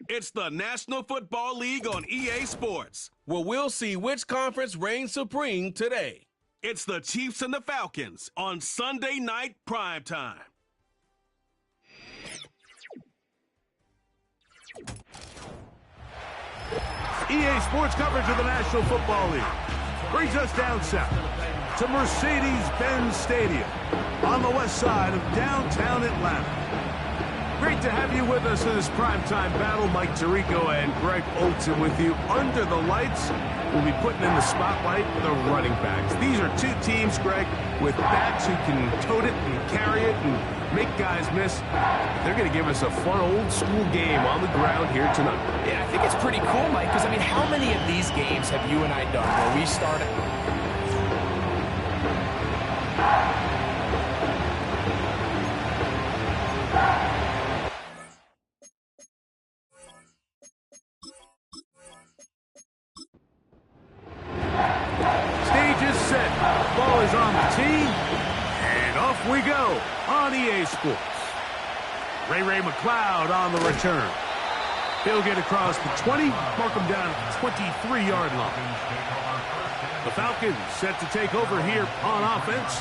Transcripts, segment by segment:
It's the National Football League on EA Sports, where we'll see which conference reigns supreme today. It's the Chiefs and the Falcons on Sunday Night Primetime. EA Sports coverage of the National Football League brings us down south to Mercedes-Benz Stadium on the west side of downtown Atlanta. Great to have you with us in this primetime battle. Mike Tirico and Greg Olson with you. Under the lights, we'll be putting in the spotlight the running backs. These are two teams, Greg, with backs who can tote it and carry it and make guys miss. They're going to give us a fun old-school game on the ground here tonight. Yeah, I think it's pretty cool, Mike, because, I mean, how many of these games have you and I done where we started... Ball is on the tee, and off we go on EA Sports. Ray McCloud on the return. He'll get across the 20, mark him down at the 23-yard line. The Falcons set to take over here on offense.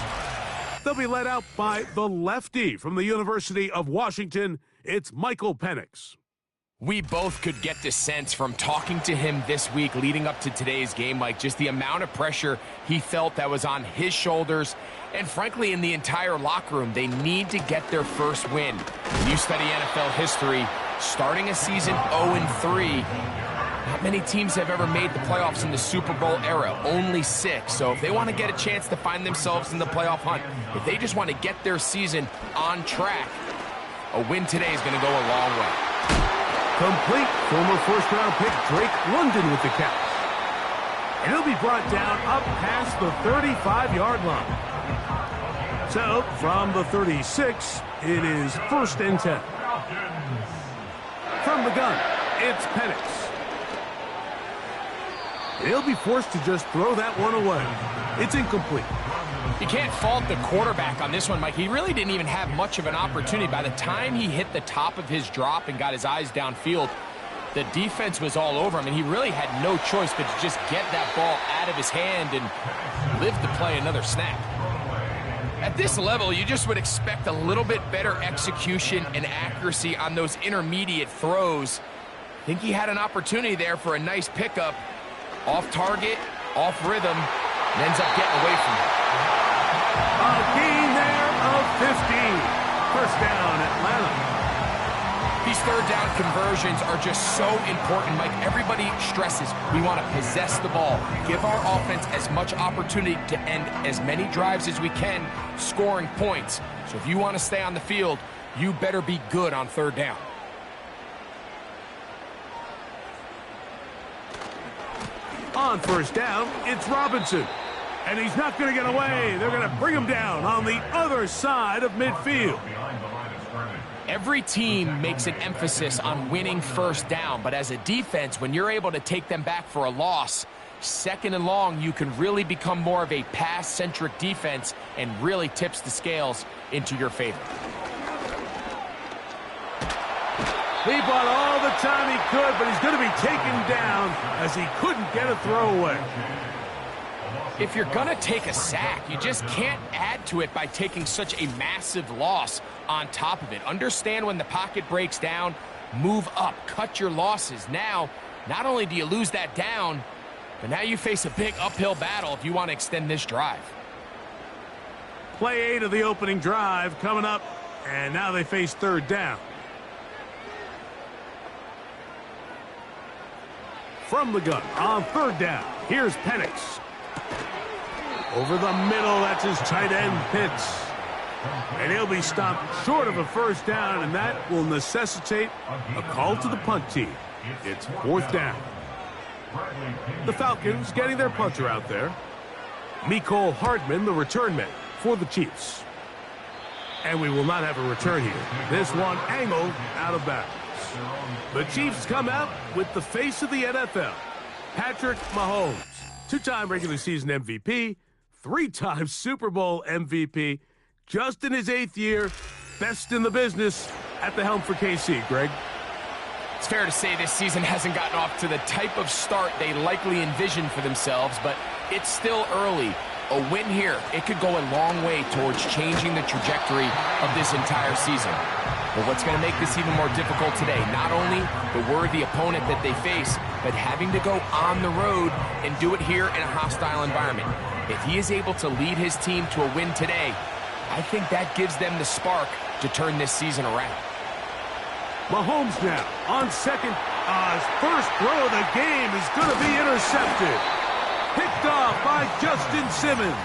They'll be led out by the lefty from the University of Washington. It's Michael Penix. We both could get the sense from talking to him this week leading up to today's game, Mike, just the amount of pressure he felt that was on his shoulders. And frankly, in the entire locker room, they need to get their first win. When you study NFL history, starting a season 0-3, not many teams have ever made the playoffs in the Super Bowl era, only 6. So if they want to get a chance to find themselves in the playoff hunt, if they just want to get their season on track, a win today is going to go a long way. Complete. Former first-round pick Drake London with the catch. And he'll be brought down up past the 35-yard line. So, from the 36, it is 1st and 10. From the gun, it's Penix. And he'll be forced to just throw that one away. It's incomplete. You can't fault the quarterback on this one, Mike. He really didn't even have much of an opportunity. By the time he hit the top of his drop and got his eyes downfield, the defense was all over him, and he really had no choice but to just get that ball out of his hand and live to play another snap. At this level, you just would expect a little bit better execution and accuracy on those intermediate throws. I think he had an opportunity there for a nice pickup. Off target, off rhythm, and ends up getting away from it. A gain there of 15. First down, Atlanta. These third down conversions are just so important, Mike. Everybody stresses we want to possess the ball, give our offense as much opportunity to end as many drives as we can, scoring points. So if you want to stay on the field, you better be good on third down. On first down, it's Robinson. And he's not going to get away. They're going to bring him down on the other side of midfield. Every team makes an emphasis on winning first down, but as a defense, when you're able to take them back for a loss, 2nd and long, you can really become more of a pass-centric defense and really tips the scales into your favor. He bought all the time he could, but he's going to be taken down as he couldn't get a throwaway. If you're going to take a sack, you just can't add to it by taking such a massive loss on top of it. Understand when the pocket breaks down, move up, cut your losses. Now, not only do you lose that down, but now you face a big uphill battle if you want to extend this drive. Play 8 of the opening drive coming up, and now they face third down. From the gun on third down, here's Penix. Over the middle, that's his tight end, Pitts. And he'll be stopped short of a first down, and that will necessitate a call to the punt team. It's 4th down. The Falcons getting their punter out there. Mecole Hardman, the return man for the Chiefs. And we will not have a return here. This one angled out of bounds. The Chiefs come out with the face of the NFL, Patrick Mahomes. 2-time regular season MVP, 3-time Super Bowl MVP, just in his 8th year, best in the business at the helm for KC, Greg. It's fair to say this season hasn't gotten off to the type of start they likely envisioned for themselves, but it's still early. A win here, it could go a long way towards changing the trajectory of this entire season. But what's going to make this even more difficult today, not only the worthy opponent that they face, but having to go on the road and do it here in a hostile environment. If he is able to lead his team to a win today, I think that gives them the spark to turn this season around. Mahomes now on second. His first throw of the game is going to be intercepted. Picked off by Justin Simmons.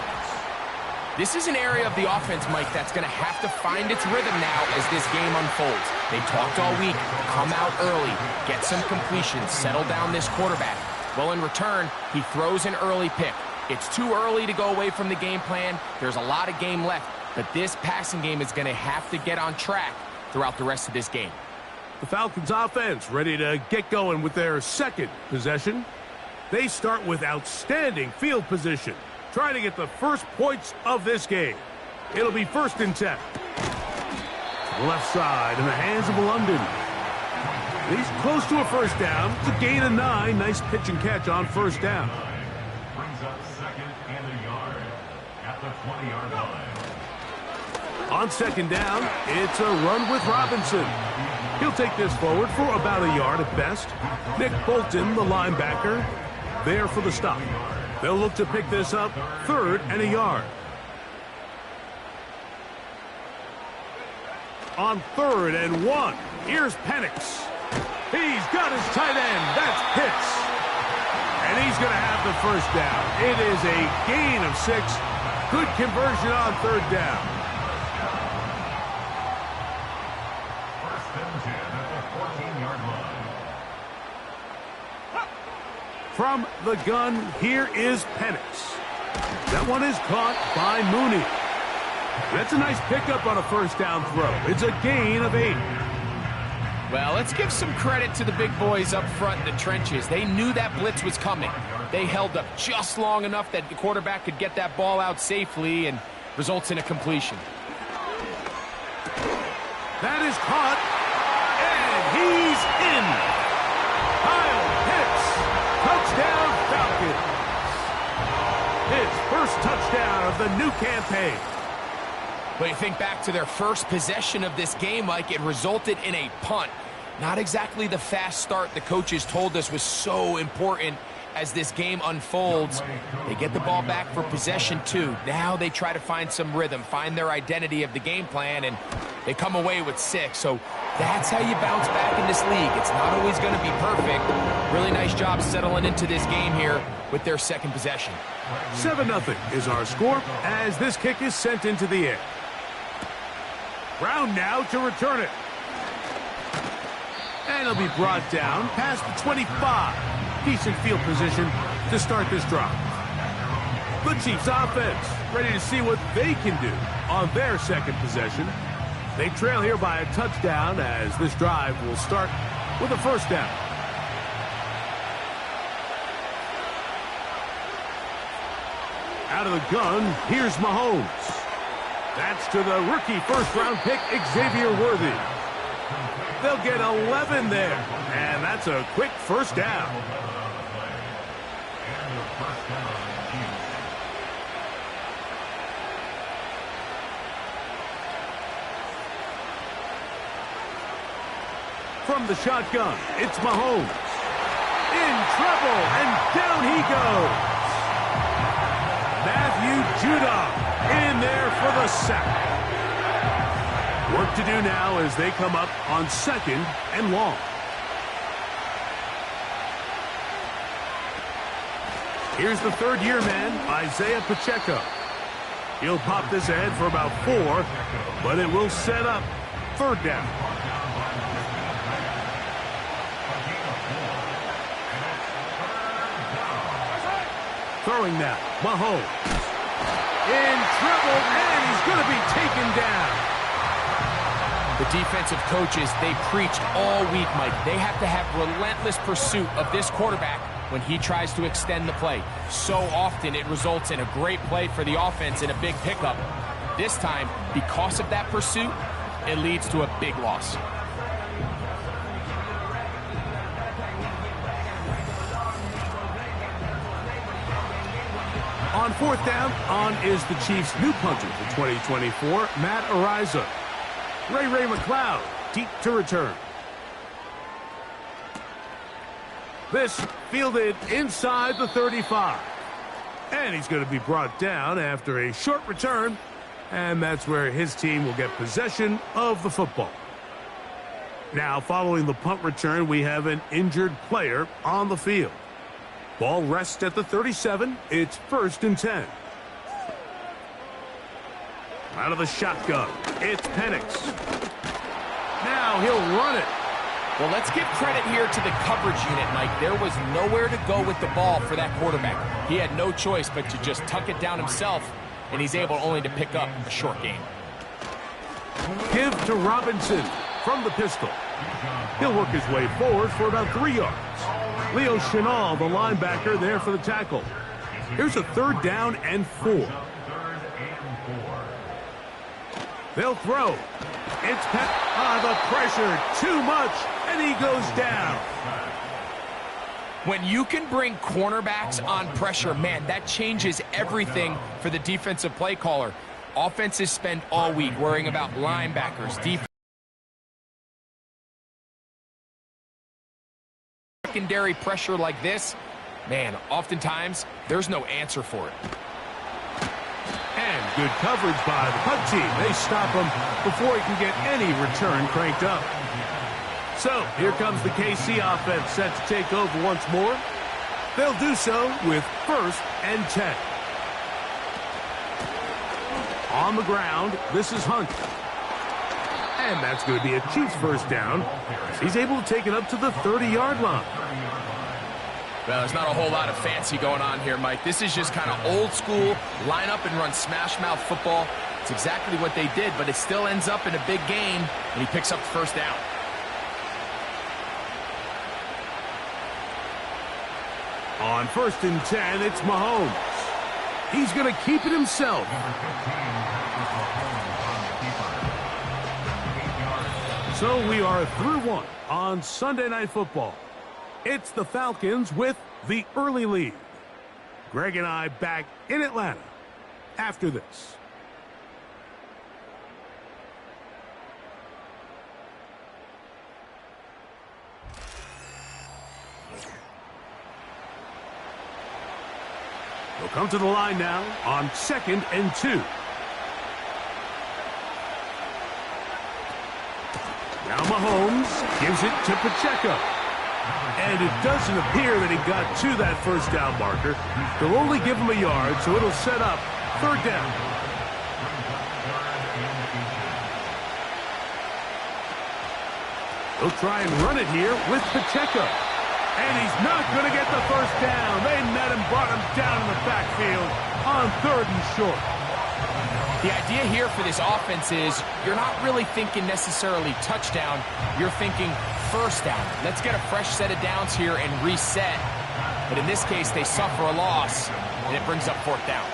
This is an area of the offense, Mike, that's going to have to find its rhythm now as this game unfolds. They talked all week, come out early, get some completions, settle down this quarterback. Well, in return, he throws an early pick. It's too early to go away from the game plan. There's a lot of game left, but this passing game is going to have to get on track throughout the rest of this game. The Falcons offense ready to get going with their second possession. They start with outstanding field position, trying to get the first points of this game. It'll be 1st and 10. To the left side in the hands of London. He's close to a first down. It's a gain of 9. Nice pitch and catch on first down. Brings up 2nd and a yard at the 20-yard line. On 2nd down, it's a run with Robinson. He'll take this forward for about a yard at best. Nick Bolton, the linebacker, there for the stop. They'll look to pick this up 3rd and a yard. On 3rd and 1, here's Penix. He's got his tight end. That's Pitts. And he's going to have the first down. It is a gain of 6. Good conversion on 3rd down. 1st and 10 at the 14-yard line. From the gun, here is Penix. That one is caught by Mooney. That's a nice pickup on a first down throw. It's a gain of 8. Well, let's give some credit to the big boys up front in the trenches. They knew that blitz was coming. They held up just long enough that the quarterback could get that ball out safely and results in a completion. That is caught, and he's in. Kyle Pitts, touchdown Falcons. His first touchdown of the new campaign. But you think back to their first possession of this game, Mike, it resulted in a punt. Not exactly the fast start the coaches told us was so important as this game unfolds. They get the ball back for possession 2. Now they try to find some rhythm, find their identity of the game plan, and they come away with 6. So that's how you bounce back in this league. It's not always going to be perfect. Really nice job settling into this game here with their second possession. 7-0 is our score as this kick is sent into the air. Brown now to return it. And it'll be brought down past the 25. Decent field position to start this drive. The Chiefs offense ready to see what they can do on their second possession. They trail here by a touchdown as this drive will start with a first down. Out of the gun, here's Mahomes. That's to the rookie first-round pick, Xavier Worthy. They'll get 11 there, and that's a quick first down. From the shotgun, it's Mahomes. In trouble, and down he goes. Matthew Judon in there for the sack. Work to do now as they come up on 2nd and long. Here's the third-year man, Isaiah Pacheco. He'll pop this ahead for about 4, but it will set up 3rd down. Throwing now, Mahomes. In trouble, and he's going to be taken down. The defensive coaches, they preached all week, Mike. They have to have relentless pursuit of this quarterback when he tries to extend the play. So often it results in a great play for the offense and a big pickup. This time, because of that pursuit, it leads to a big loss. On fourth down, on is the Chiefs' new punter for 2024, Matt Araiza. Ray McLeod, deep to return. This fielded inside the 35. And he's going to be brought down after a short return. And that's where his team will get possession of the football. Now, following the punt return, we have an injured player on the field. Ball rests at the 37. It's 1st and 10. Out of the shotgun, it's Penix. Now he'll run it. Well, let's give credit here to the coverage unit, Mike. There was nowhere to go with the ball for that quarterback. He had no choice but to just tuck it down himself, and he's able only to pick up a short gain. Give to Robinson from the pistol. He'll work his way forward for about 3 yards. Leo Chenal, the linebacker, there for the tackle. Here's a 3rd down and 4. They'll throw. It's the pressure, too much, and he goes down. When you can bring cornerbacks on pressure, man, that changes everything for the defensive play caller. Offenses spend all week worrying about linebackers, defense. Secondary pressure like this, man, oftentimes there's no answer for it. And good coverage by the punt team. They stop him before he can get any return cranked up. So here comes the KC offense set to take over once more. They'll do so with 1st and 10. On the ground, this is Hunt. And that's going to be a Chiefs 1st down. He's able to take it up to the 30-yard line. Well, there's not a whole lot of fancy going on here, Mike. This is just kind of old school, line up and run smash mouth football. It's exactly what they did, but it still ends up in a big gain, and he picks up the 1st down. On 1st and 10, it's Mahomes. He's going to keep it himself. So we are through 1 on Sunday Night Football. It's the Falcons with the early lead. Greg and I back in Atlanta after this. They'll come to the line now on 2nd and 2. Now Mahomes gives it to Pacheco. And it doesn't appear that he got to that 1st down marker. They'll only give him a yard, so it'll set up 3rd down. They'll try and run it here with Pacheco. And he's not going to get the 1st down. They met him, brought him down in the backfield on 3rd and short. The idea here for this offense is you're not really thinking necessarily touchdown. You're thinking 1st down. Let's get a fresh set of downs here and reset. But in this case, they suffer a loss, and it brings up 4th down.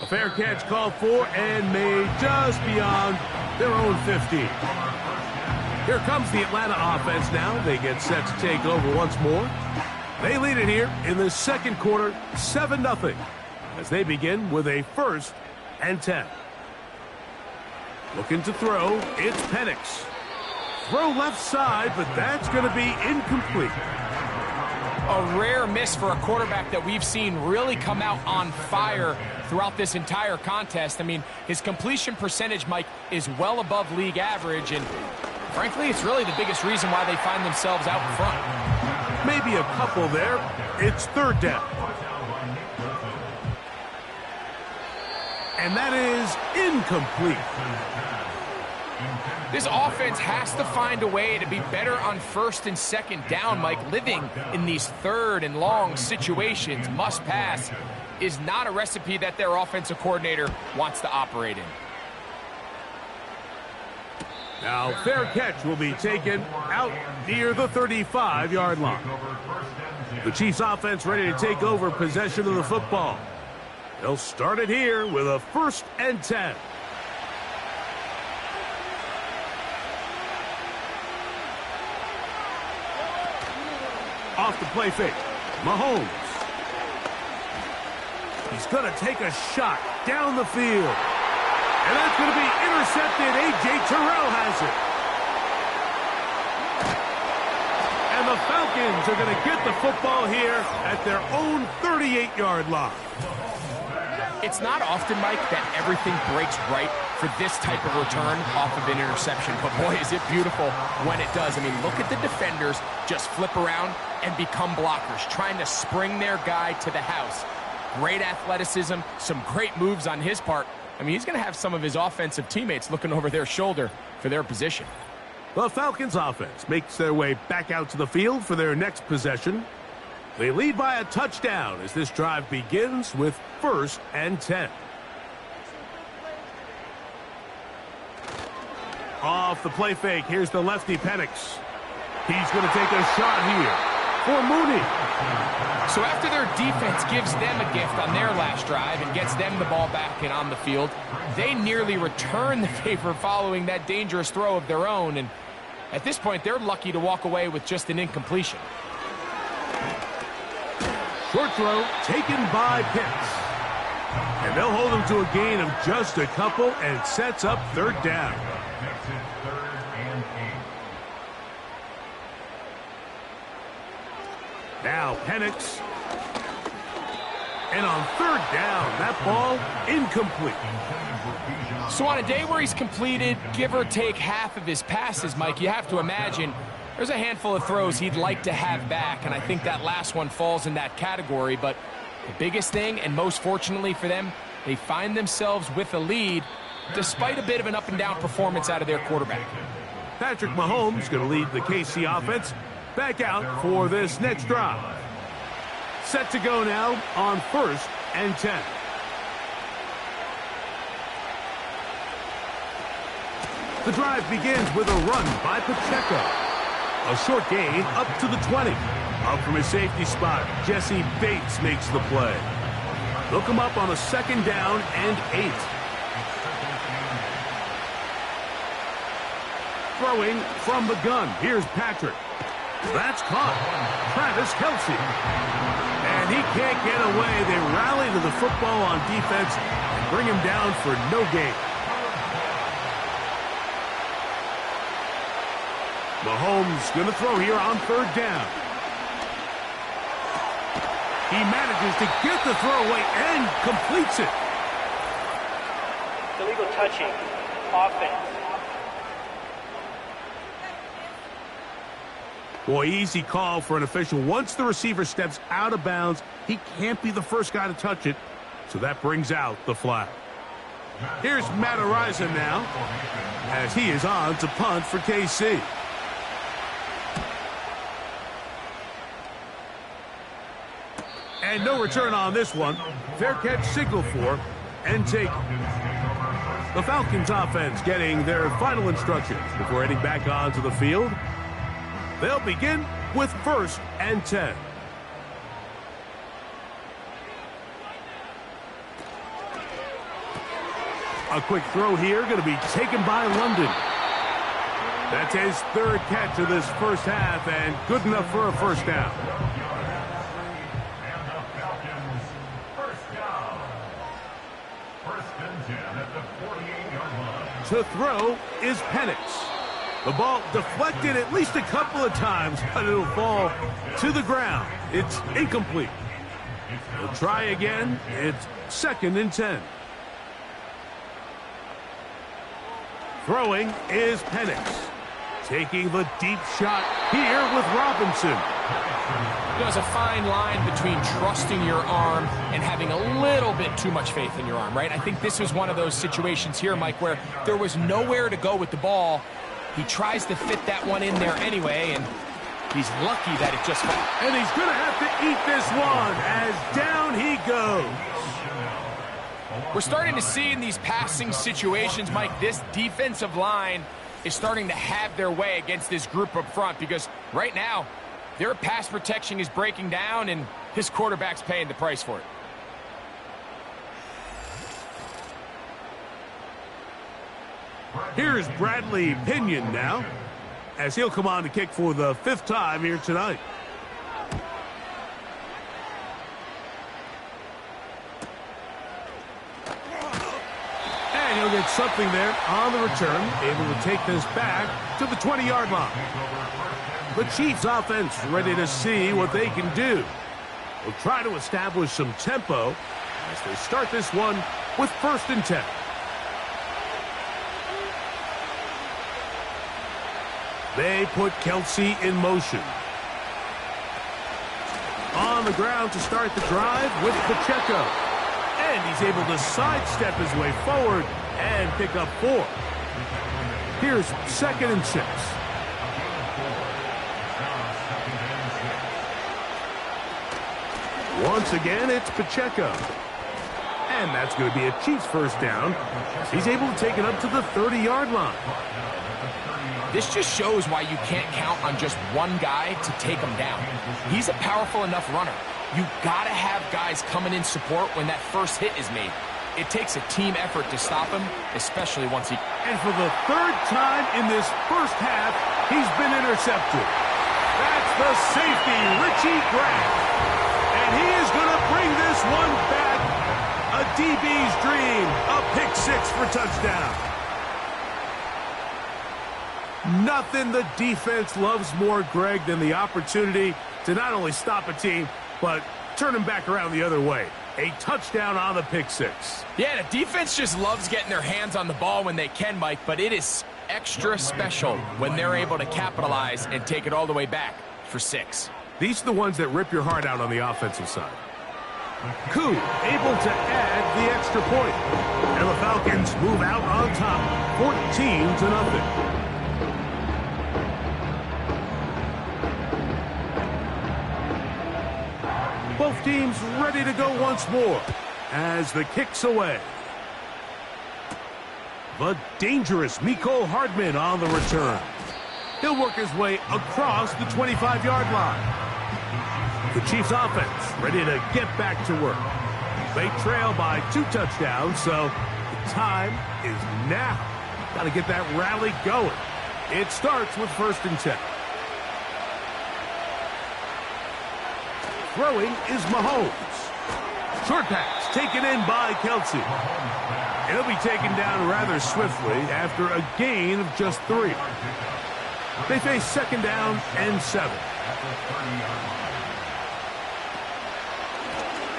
A fair catch called for and made just beyond their own 50. Here comes the Atlanta offense now. They get set to take over once more. They lead it here in the 2nd quarter, 7-0, as they begin with a 1st and 10. Looking to throw, it's Penix. Throw left side, but that's going to be incomplete. A rare miss for a quarterback that we've seen really come out on fire throughout this entire contest. I mean, his completion percentage, Mike, is well above league average, and frankly, it's really the biggest reason why they find themselves out in front. Maybe a couple there. It's 3rd down. And that is incomplete. This offense has to find a way to be better on 1st and 2nd down, Mike. Living in these 3rd and long situations, must pass, is not a recipe that their offensive coordinator wants to operate in. Now, fair catch will be taken out near the 35-yard line. The Chiefs offense ready to take over possession of the football. They'll start it here with a 1st and 10. off the play fake. Mahomes. He's going to take a shot down the field. And that's going to be intercepted. A.J. Terrell has it. And the Falcons are going to get the football here at their own 38-yard line. It's not often, Mike, that everything breaks right for this type of return off of an interception. But boy, is it beautiful when it does. I mean, look at the defenders just flip around and become blockers, trying to spring their guy to the house. Great athleticism, some great moves on his part. I mean, he's going to have some of his offensive teammates looking over their shoulder for their position. The Falcons offense makes their way back out to the field for their next possession. They lead by a touchdown as this drive begins with 1st and 10. Off the play fake, here's the lefty Penix. He's going to take a shot here for Mooney. So after their defense gives them a gift on their last drive and gets them the ball back and on the field, they nearly return the favor following that dangerous throw of their own. And at this point, they're lucky to walk away with just an incompletion. Short throw taken by Pitts. And they'll hold him to a gain of just a couple and sets up 3rd down. Makes it 3rd and 8. Now Penix. And on 3rd down, that ball incomplete. So on a day where he's completed, give or take half of his passes, Mike, you have to imagine there's a handful of throws he'd like to have back, and I think that last one falls in that category. But the biggest thing, and most fortunately for them, they find themselves with a lead despite a bit of an up-and-down performance out of their quarterback. Patrick Mahomes going to lead the KC offense back out for this next drive. Set to go now on 1st and 10. The drive begins with a run by Pacheco. A short gain up to the 20. Up from his safety spot, Jesse Bates makes the play. They'll come up on a 2nd down and 8. Throwing from the gun. Here's Patrick. That's caught. Travis Kelce. And he can't get away. They rally to the football on defense and bring him down for no gain. Mahomes going to throw here on 3rd down. He manages to get the throw away and completes it. Illegal touching. Offense. Boy, easy call for an official. Once the receiver steps out of bounds, he can't be the first guy to touch it. So that brings out the flag. Here's Matt Araiza now as he is on to punt for KC. And no return on this one. Fair catch signal for and take. The Falcons offense getting their final instructions before heading back onto the field. They'll begin with 1st and 10. A quick throw here going to be taken by London. That's his 3rd catch of this first half and good enough for a 1st down. To throw is Penix. The ball deflected at least a couple of times, but it'll fall to the ground. It's incomplete. We'll try again. It's 2nd and 10. Throwing is Penix. Taking the deep shot here with Robinson. There's a fine line between trusting your arm and having a little bit too much faith in your arm, right? I think this was one of those situations here, Mike, where there was nowhere to go with the ball. He tries to fit that one in there anyway, and he's lucky that it just fell. And he's going to have to eat this one as down he goes. We're starting to see in these passing situations, Mike, this defensive line is starting to have their way against this group up front because right now, their pass protection is breaking down, and his quarterback's paying the price for it. Here's Bradley Pinion now, as he'll come on to kick for the 5th time here tonight. And he'll get something there on the return, able to take this back to the 20-yard line. The Chiefs offense ready to see what they can do. They'll try to establish some tempo as they start this one with 1st and 10. They put Kelce in motion. On the ground to start the drive with Pacheco. And he's able to sidestep his way forward and pick up 4. Here's 2nd and 6. Once again, it's Pacheco. And that's going to be a Chiefs 1st down. He's able to take it up to the 30-yard line. This just shows why you can't count on just one guy to take him down. He's a powerful enough runner. You gotta have guys coming in support when that first hit is made. It takes a team effort to stop him, especially once he... And for the 3rd time in this first half, he's been intercepted. That's the safety, Richie Grant. And he is going to bring this one back. A DB's dream, a pick 6 for touchdown. Nothing the defense loves more, Greg, than the opportunity to not only stop a team, but turn them back around the other way. A touchdown on the pick 6. Yeah, the defense just loves getting their hands on the ball when they can, Mike, but it is extra special when they're able to capitalize and take it all the way back for 6. These are the ones that rip your heart out on the offensive side. Koo able to add the extra point. And the Falcons move out on top, 14-0. Both teams ready to go once more as the kick's away. The dangerous Mecole Hardman on the return. He'll work his way across the 25-yard line. The Chiefs offense ready to get back to work. They trail by 2 touchdowns, so the time is now. Got to get that rally going. It starts with 1st and 10. Throwing is Mahomes. Short pass taken in by Kelce. And he'll be taken down rather swiftly after a gain of just 3. They face 2nd down and 7.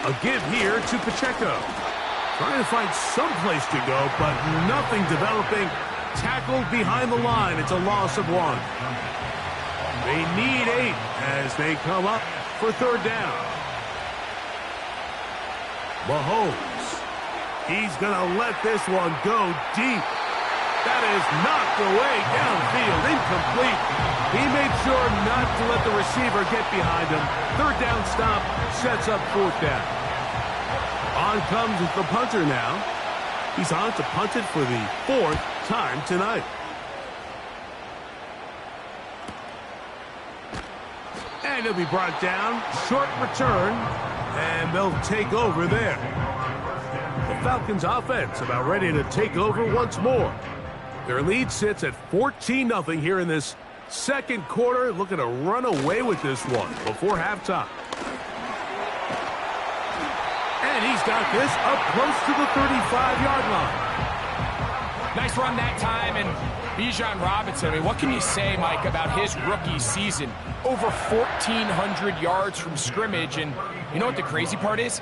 A give here to Pacheco. Trying to find some place to go, but nothing developing. Tackled behind the line. It's a loss of 1. They need 8 as they come up for 3rd down. Mahomes. He's going to let this one go deep. That is knocked away downfield, incomplete. He made sure not to let the receiver get behind him. 3rd down stop sets up 4th down. On comes the punter now. He's on to punt it for the 4th time tonight. And he'll be brought down. Short return. And they'll take over there. The Falcons offense about ready to take over once more. Their lead sits at 14-0 here in this 2nd quarter. Looking to run away with this one before halftime. And he's got this up close to the 35-yard line. Nice run that time, and Bijan Robinson, I mean, what can you say, Mike, about his rookie season? Over 1,400 yards from scrimmage, and you know what the crazy part is?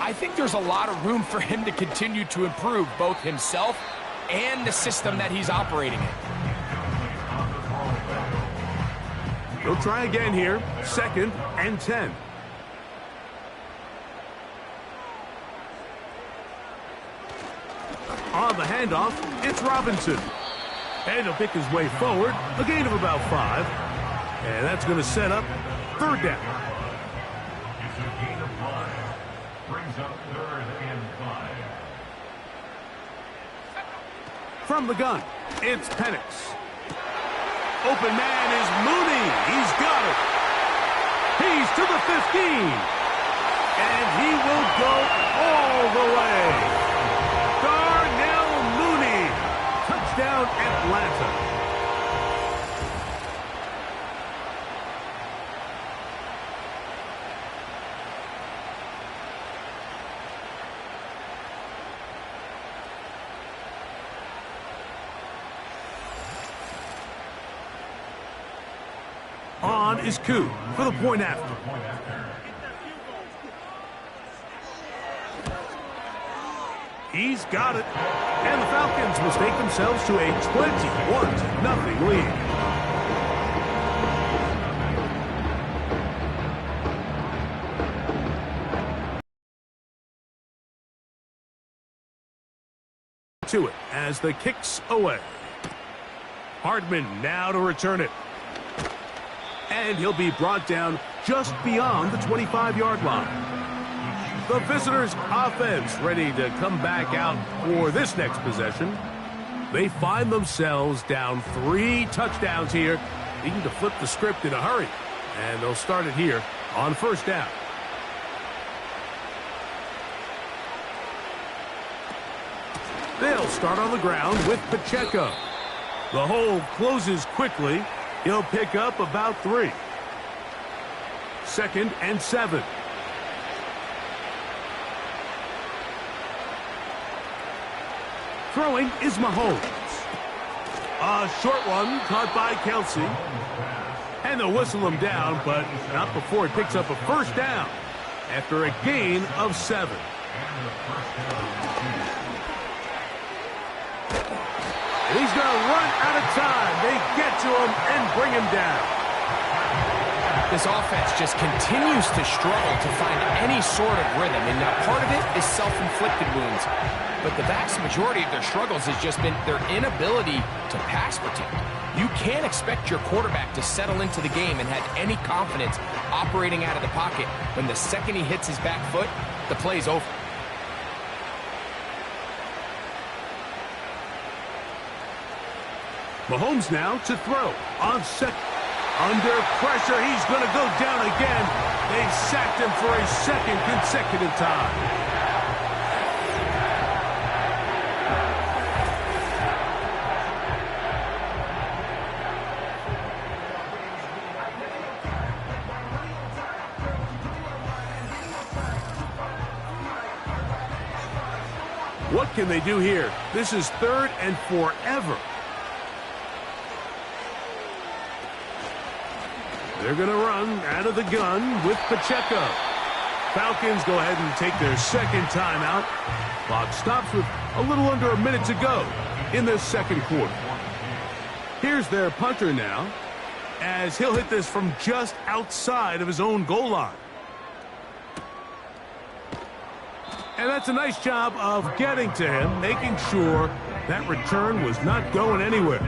I think there's a lot of room for him to continue to improve both himself and the system that he's operating in. He'll try again here. 2nd and 10. On the handoff, it's Robinson. And he'll pick his way forward. A gain of about 5. And that's going to set up 3rd down. It's a gain of 5. Brings up 3rd and 5. From the gun, it's Penix. Open man is Mooney. He's got it. He's to the 15. And he will go all the way. Darnell Mooney. Touchdown, Atlanta. on is Koo for the point after. He's got it. And the Falcons will stake themselves to a 21-0 lead. To it as the kick's away. Hardman now to return it. And he'll be brought down just beyond the 25-yard line. The visitors' offense ready to come back out for this next possession. They find themselves down 3 touchdowns here, needing to flip the script in a hurry. And they'll start it here on first down. They'll start on the ground with Pacheco. The hole closes quickly. He'll pick up about 3. 2nd and 7. Throwing is Mahomes. A short one caught by Kelsey. And they'll whistle him down, but not before he picks up a first down after a gain of 7. And he's going to run out of time. They get to him and bring him down. This offense just continues to struggle to find any sort of rhythm. And now part of it is self-inflicted wounds. But the vast majority of their struggles has just been their inability to pass protect. You can't expect your quarterback to settle into the game and have any confidence operating out of the pocket when the second he hits his back foot, the play's over. Mahomes now to throw on second. Under pressure, he's going to go down again. They sacked him for a second consecutive time. What can they do here? This is 3rd and forever. They're going to run out of the gun with Pacheco. Falcons go ahead and take their second timeout. Clock stops with a little under a minute to go in the second quarter. Here's their punter now, as he'll hit this from just outside of his own goal line. And that's a nice job of getting to him, making sure that return was not going anywhere.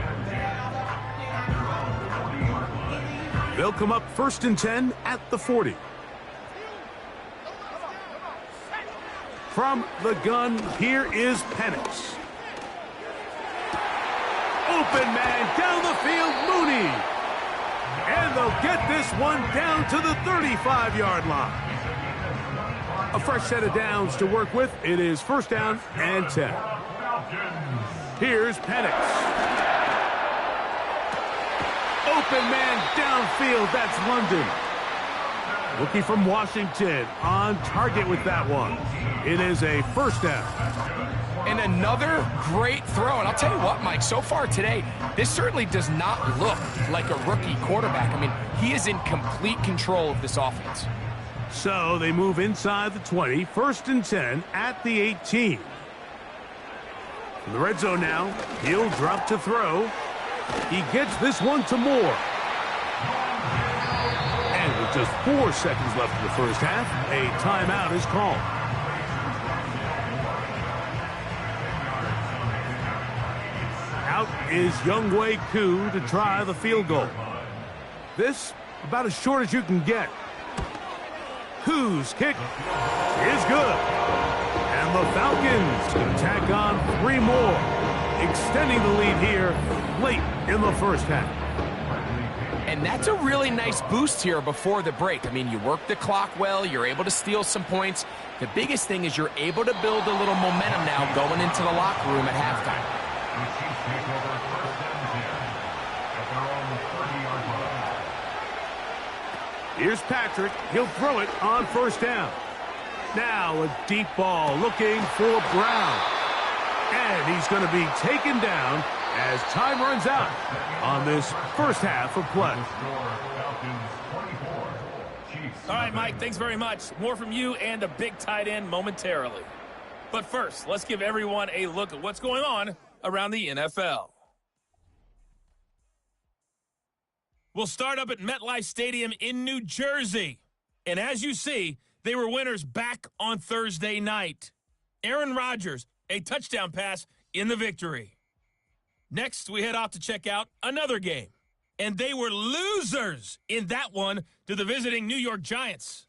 They'll come up 1st and 10 at the 40. From the gun, here is Penix. Open man down the field, Mooney. And they'll get this one down to the 35-yard line. A fresh set of downs to work with. It is 1st down and 10. Here's Penix. Open man downfield, that's London. Rookie from Washington on target with that one. It is a 1st down. And another great throw. And I'll tell you what, Mike, so far today, this certainly does not look like a rookie quarterback. I mean, he is in complete control of this offense. So they move inside the 20, 1st and 10 at the 18. In the red zone now, he'll drop to throw. He gets this one to Moore. And with just 4 seconds left in the first half, a timeout is called. Out is Younghoe Koo to try the field goal. This about as short as you can get. Koo's kick is good. And the Falcons can tack on 3 more, extending the lead here late in the first half. And that's a really nice boost here before the break. I mean, you work the clock well, you're able to steal some points. The biggest thing is you're able to build a little momentum now going into the locker room at halftime. Here's Patrick. He'll throw it on 1st down. Now a deep ball looking for Brown. And he's going to be taken down as time runs out on this first half of play. All right, Mike, thanks very much. More from you and a big tight end momentarily. But first, let's give everyone a look at what's going on around the NFL. We'll start up at MetLife Stadium in New Jersey. And as you see, they were winners back on Thursday night. Aaron Rodgers, a touchdown pass in the victory. Next, we head off to check out another game. And they were losers in that one to the visiting New York Giants.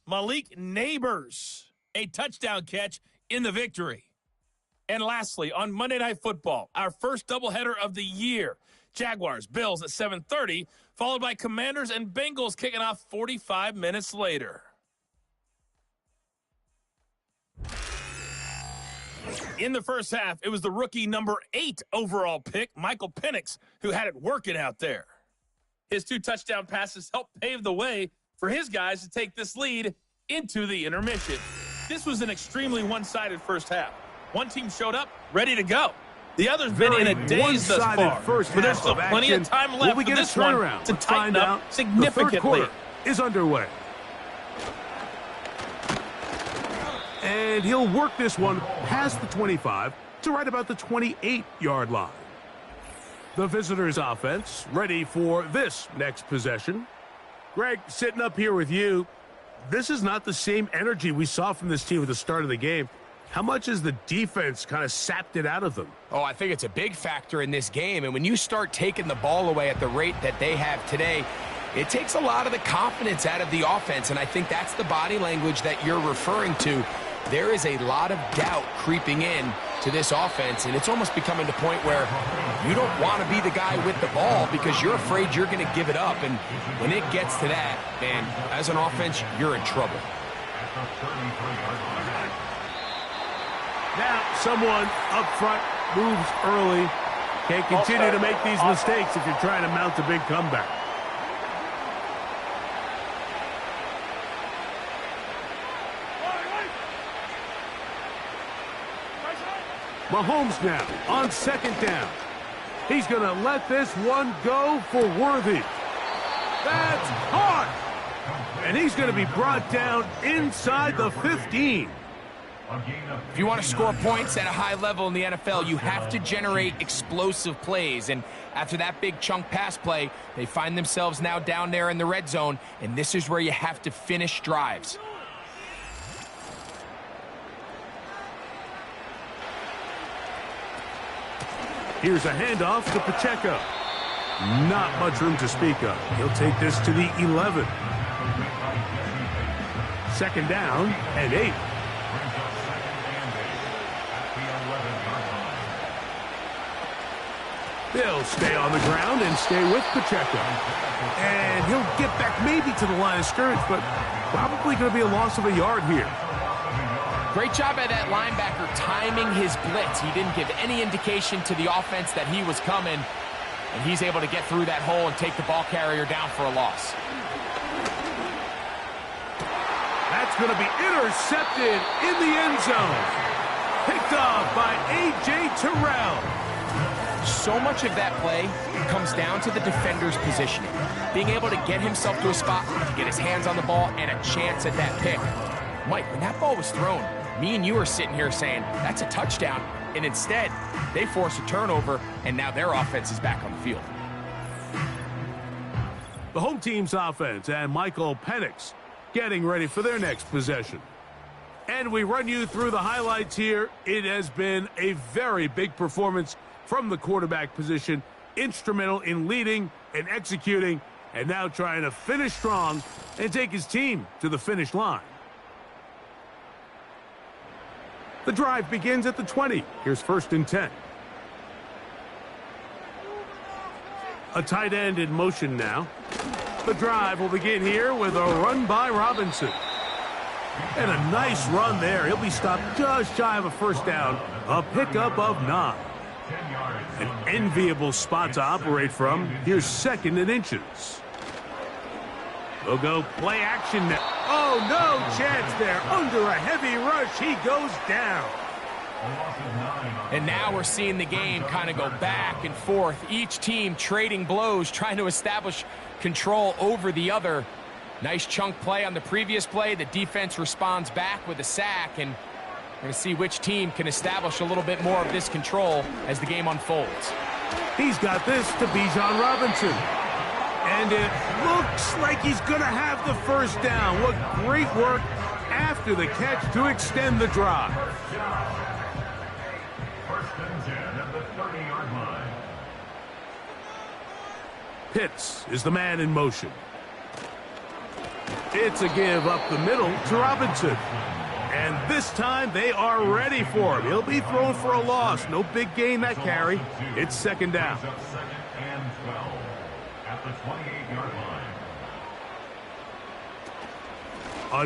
Malik Neighbors, a touchdown catch in the victory. And lastly, on Monday Night Football, our first doubleheader of the year, Jaguars, Bills at 7:30, followed by Commanders and Bengals kicking off 45 minutes later. In the first half, it was the rookie number 8 overall pick, Michael Penix, who had it working out there. His 2 touchdown passes helped pave the way for his guys to take this lead into the intermission. This was an extremely one-sided first half. One team showed up, ready to go. The other's been in a daze thus far, but there's still plenty of time left for this one to tighten up significantly. The third quarter is underway. And he'll work this one past the 25 to right about the 28-yard line. The visitors' offense ready for this next possession. Greg, sitting up here with you, this is not the same energy we saw from this team at the start of the game. How much has the defense kind of sapped it out of them? Oh, I think it's a big factor in this game. And when you start taking the ball away at the rate that they have today, it takes a lot of the confidence out of the offense. And I think that's the body language that you're referring to. There is a lot of doubt creeping in to this offense, and it's almost becoming to the point where you don't want to be the guy with the ball because you're afraid you're going to give it up. And when it gets to that, man, as an offense, you're in trouble. Now someone up front moves early. Can't continue to make these mistakes if you're trying to mount a big comeback. Mahomes now on second down. He's going to let this one go for Worthy. That's caught. And he's going to be brought down inside the 15. If you want to score points at a high level in the NFL, you have to generate explosive plays. And after that big chunk pass play, they find themselves now down there in the red zone. And this is where you have to finish drives. Here's a handoff to Pacheco. Not much room to speak of. He'll take this to the 11. Second down and 8. They'll stay on the ground and stay with Pacheco. And he'll get back maybe to the line of scrimmage, but probably going to be a loss of a yard here. Great job by that linebacker timing his blitz. He didn't give any indication to the offense that he was coming, and he's able to get through that hole and take the ball carrier down for a loss. That's going to be intercepted in the end zone. Picked off by A.J. Terrell. So much of that play comes down to the defender's positioning. Being able to get himself to a spot, to get his hands on the ball, and a chance at that pick. Mike, when that ball was thrown, me and you are sitting here saying, that's a touchdown. And instead, they force a turnover, and now their offense is back on the field. The home team's offense and Michael Penix getting ready for their next possession. And we run you through the highlights here. It has been a very big performance from the quarterback position, instrumental in leading and executing, and now trying to finish strong and take his team to the finish line. The drive begins at the 20. Here's 1st and 10. A tight end in motion now. The drive will begin here with a run by Robinson. And a nice run there. He'll be stopped just shy of a first down. A pickup of 9. An enviable spot to operate from. Here's 2nd and inches. They'll go play action now. Oh, no chance there. Under a heavy rush, he goes down. And now we're seeing the game kind of go back and forth. Each team trading blows, trying to establish control over the other. Nice chunk play on the previous play. The defense responds back with a sack, and we're going to see which team can establish a little bit more of this control as the game unfolds. He's got this to Bijan Robinson. And it looks like he's going to have the first down. What great work after the catch to extend the drive. First and 10 at the 30-yard line. Pitts is the man in motion. It's a give up the middle to Robinson. And this time they are ready for him. He'll be thrown for a loss. No big gain that carry. It's second down. Second and 12 at the 28-yard line.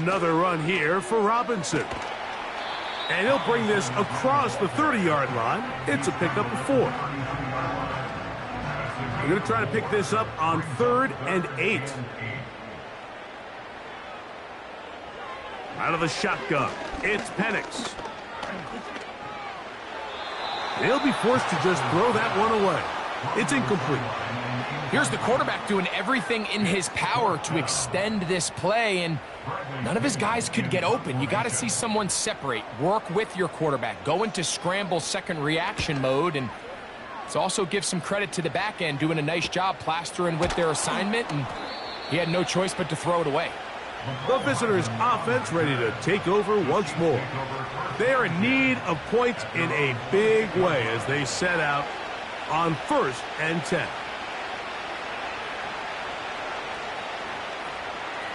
Another run here for Robinson. And he'll bring this across the 30-yard line. It's a pickup of 4. We're going to try to pick this up on 3rd and 8. Out of the shotgun, it's Penix. They'll be forced to just throw that one away. It's incomplete. Here's the quarterback doing everything in his power to extend this play, and none of his guys could get open. You got to see someone separate, work with your quarterback, go into scramble second reaction mode, and it's also give some credit to the back end doing a nice job plastering with their assignment, and he had no choice but to throw it away. The visitors' offense ready to take over once more. They are in need of points in a big way as they set out on 1st and 10.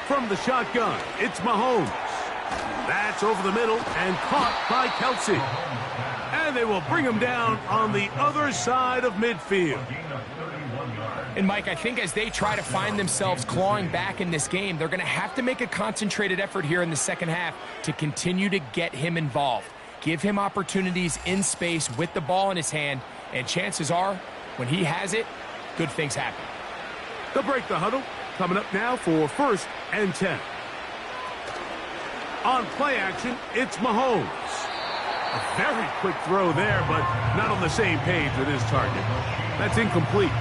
From the shotgun, it's Mahomes. That's over the middle and caught by Kelsey. And they will bring him down on the other side of midfield. And, Mike, I think as they try to find themselves clawing back in this game, they're going to have to make a concentrated effort here in the second half to continue to get him involved. Give him opportunities in space with the ball in his hand, and chances are, when he has it, good things happen. They'll break the huddle. Coming up now for 1st and 10. On play action, it's Mahomes. A very quick throw there, but not on the same page with his target. That's incomplete.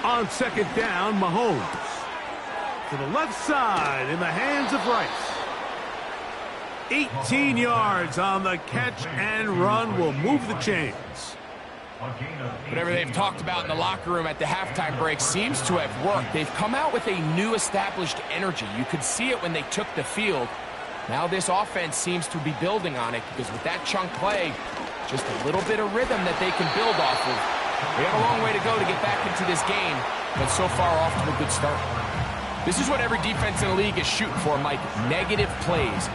On second down, Mahomes. To the left side in the hands of Rice. 18 yards on the catch and run will move the chains. Whatever they've talked about in the locker room at the halftime break seems to have worked. They've come out with a new established energy. You could see it when they took the field. Now this offense seems to be building on it because with that chunk play, just a little bit of rhythm that they can build off of. We have a long way to go to get back into this game, but so far off to a good start. This is what every defense in the league is shooting for, Mike. Negative plays.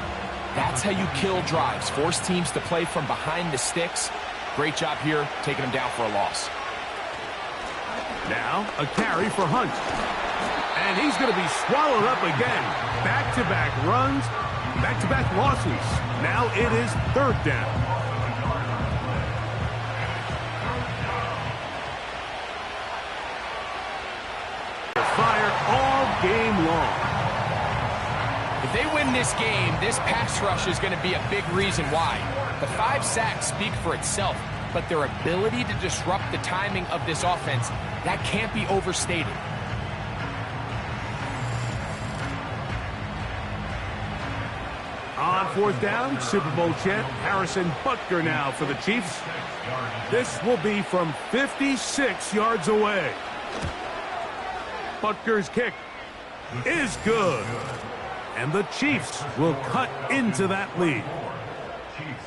That's how you kill drives. Force teams to play from behind the sticks. Great job here, taking them down for a loss. Now, a carry for Hunt. And he's going to be swallowed up again. Back-to-back runs, back-to-back losses. Now it is 3rd down. Fire all game long. If they win this game, this pass rush is going to be a big reason why. The 5 sacks speak for itself, but their ability to disrupt the timing of this offense, that can't be overstated. On 4th down, Super Bowl champ Harrison Butker now for the Chiefs. This will be from 56 yards away. Butker's kick is good. And the Chiefs will cut into that lead.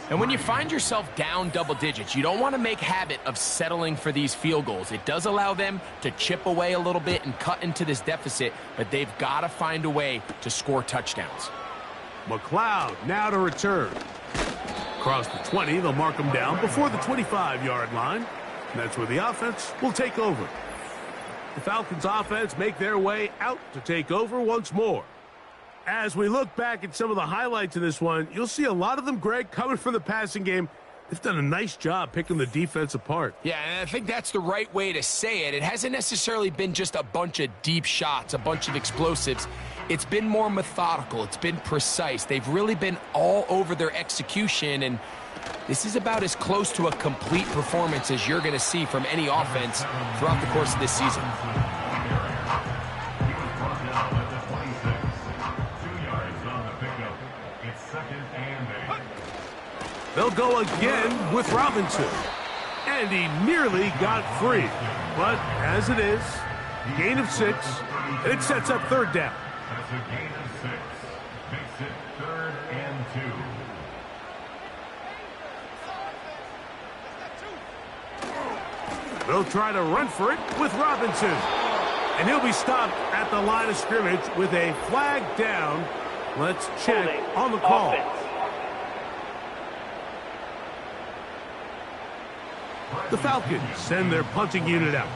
And when you find yourself down double digits, you don't want to make habit of settling for these field goals. It does allow them to chip away a little bit and cut into this deficit, but they've got to find a way to score touchdowns. McLeod now to return. Across the 20, they'll mark him down before the 25-yard line. And that's where the offense will take over. The Falcons offense make their way out to take over once more. As we look back at some of the highlights in this one, you'll see a lot of them, Greg, coming from the passing game. They've done a nice job picking the defense apart. Yeah, and I think that's the right way to say it. It hasn't necessarily been just a bunch of deep shots, a bunch of explosives. It's been more methodical. It's been precise. They've really been all over their execution, and this is about as close to a complete performance as you're going to see from any offense throughout the course of this season. They'll go again with Robinson. And he nearly got free. But as it is, gain of 6, and it sets up third down. That's a gain of 6. Makes it 3rd and 2. They'll try to run for it with Robinson. And he'll be stopped at the line of scrimmage with a flag down. Let's check on the call. Offense. The Falcons send their punting unit out.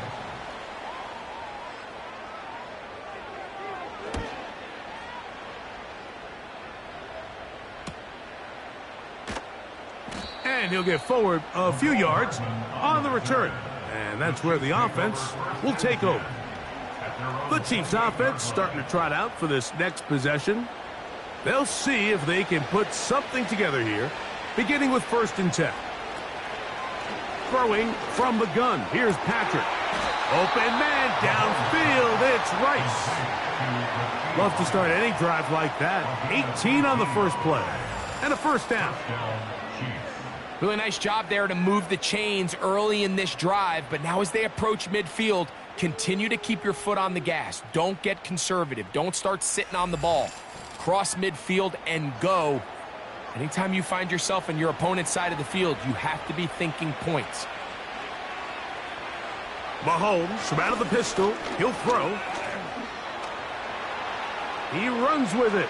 And he'll get forward a few yards on the return. And that's where the offense will take over. The Chiefs offense starting to trot out for this next possession. They'll see if they can put something together here, beginning with 1st and 10. Throwing from the gun. Here's Patrick. Open man downfield. It's Rice. Love to start any drive like that. 18 on the first play. And a 1st down. Really nice job there to move the chains early in this drive, but now as they approach midfield, continue to keep your foot on the gas. Don't get conservative. Don't start sitting on the ball. Cross midfield and go. Anytime you find yourself on your opponent's side of the field, you have to be thinking points. Mahomes from out of the pistol. He'll throw. He runs with it.